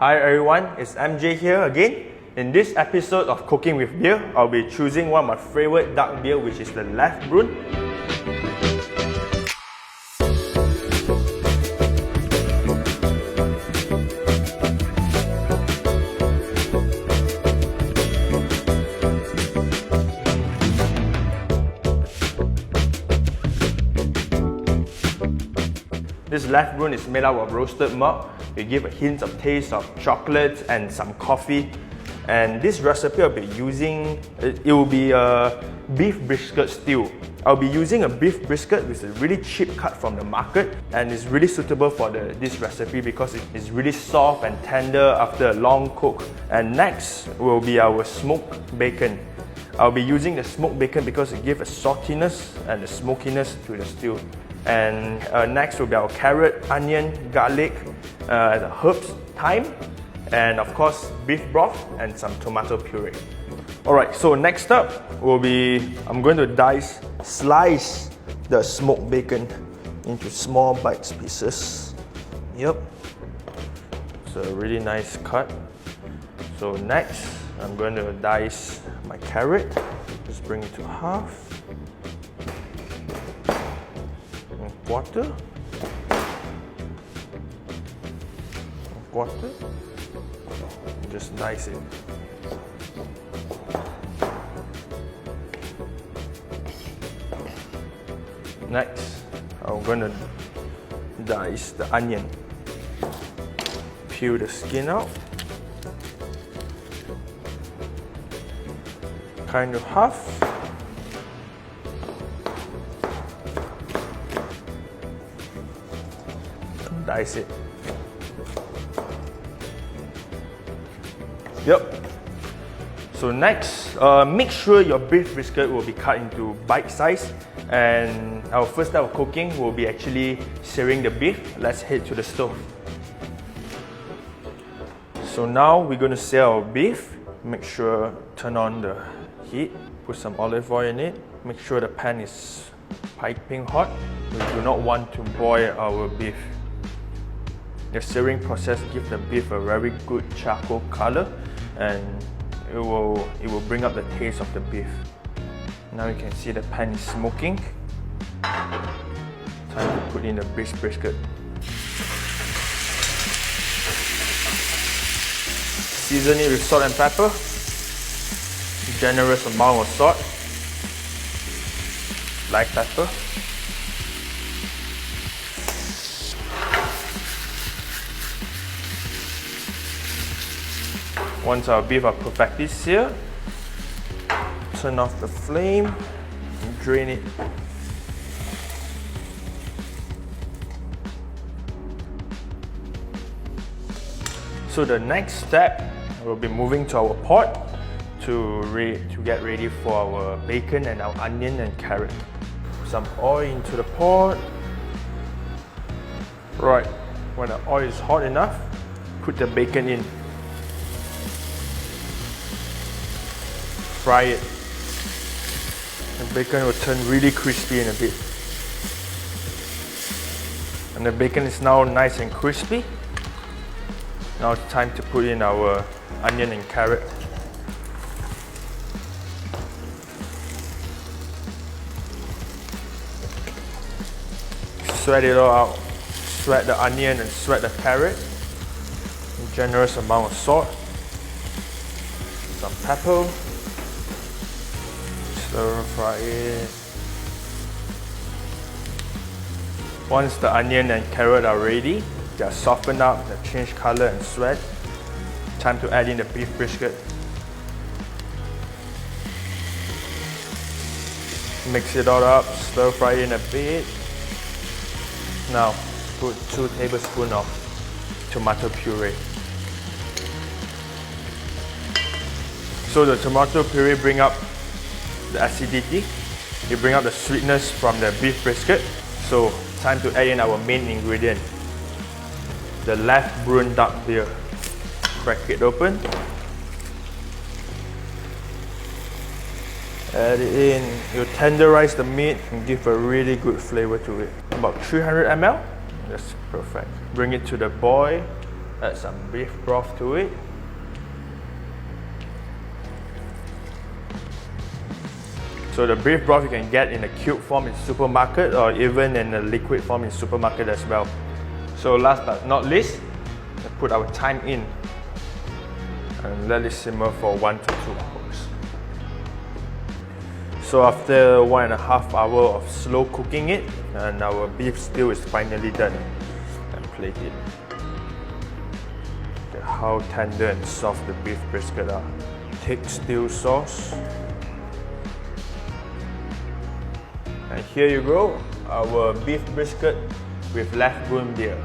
Hi everyone, it's MJ here again. In this episode of Cooking with Beer, I'll be choosing one of my favorite dark beer, which is the Leffe Brune. This Leffe Brune is made out of roasted malt. We give a hint of taste of chocolate and some coffee. And this recipe I'll be using, it will be a beef brisket stew. I'll be using a beef brisket with a really cheap cut from the market, and it's really suitable for this recipe because it is really soft and tender after a long cook. And next will be our smoked bacon. I'll be using the smoked bacon because it gives a saltiness and a smokiness to the stew. And next will be our carrot, onion, garlic, the herbs, thyme, and of course beef broth and some tomato puree. Alright, so next up will be, I'm going to slice the smoked bacon into small bites pieces. Yep, it's a really nice cut. So next, I'm going to dice my carrot. Just bring it to half. Quarter, just dice it. Next, I'm gonna dice the onion. Peel the skin out, kind of half. Dice it. Yep. So next, make sure your beef brisket will be cut into bite size. And our first step of cooking will be actually searing the beef. Let's head to the stove. So now we're going to sear our beef. Make sure turn on the heat. Put some olive oil in it. Make sure the pan is piping hot. We do not want to boil our beef. The searing process gives the beef a very good charcoal color, and it will bring up the taste of the beef. Now you can see the pan is smoking. Time to put in the brisket. Season it with salt and pepper. Generous amount of salt. Black pepper. Once our beef are perfectly seared, turn off the flame and drain it. So the next step, we'll be moving to our pot to get ready for our bacon and our onion and carrot. Some oil into the pot. Right, when the oil is hot enough, put the bacon in. Fry it. The bacon will turn really crispy in a bit. And the bacon is now nice and crispy. Now it's time to put in our onion and carrot. Sweat it all out. Sweat the onion and sweat the carrot. A generous amount of salt. Some pepper. Stir fry it. Once the onion and carrot are ready, they are softened up, they change color and sweat. Time to add in the beef brisket. Mix it all up, stir fry in a bit. Now put 2 tablespoons of tomato puree. So the tomato puree bring up the acidity, you bring out the sweetness from the beef brisket. So time to add in our main ingredient, the Leffe Brune dark beer. Crack it open, add it in. You tenderize the meat and give a really good flavor to it. About 300 ml, that's perfect. Bring it to the boil. Add some beef broth to it. So the beef broth you can get in a cube form in supermarket or even in a liquid form in supermarket as well. So last but not least, we put our thyme in and let it simmer for 1 to 2 hours. So after 1.5 hours of slow cooking it, and our beef stew is finally done. And plate it. Look at how tender and soft the beef brisket are. Thick stew sauce. And here you go, our beef brisket with Leffe Beer.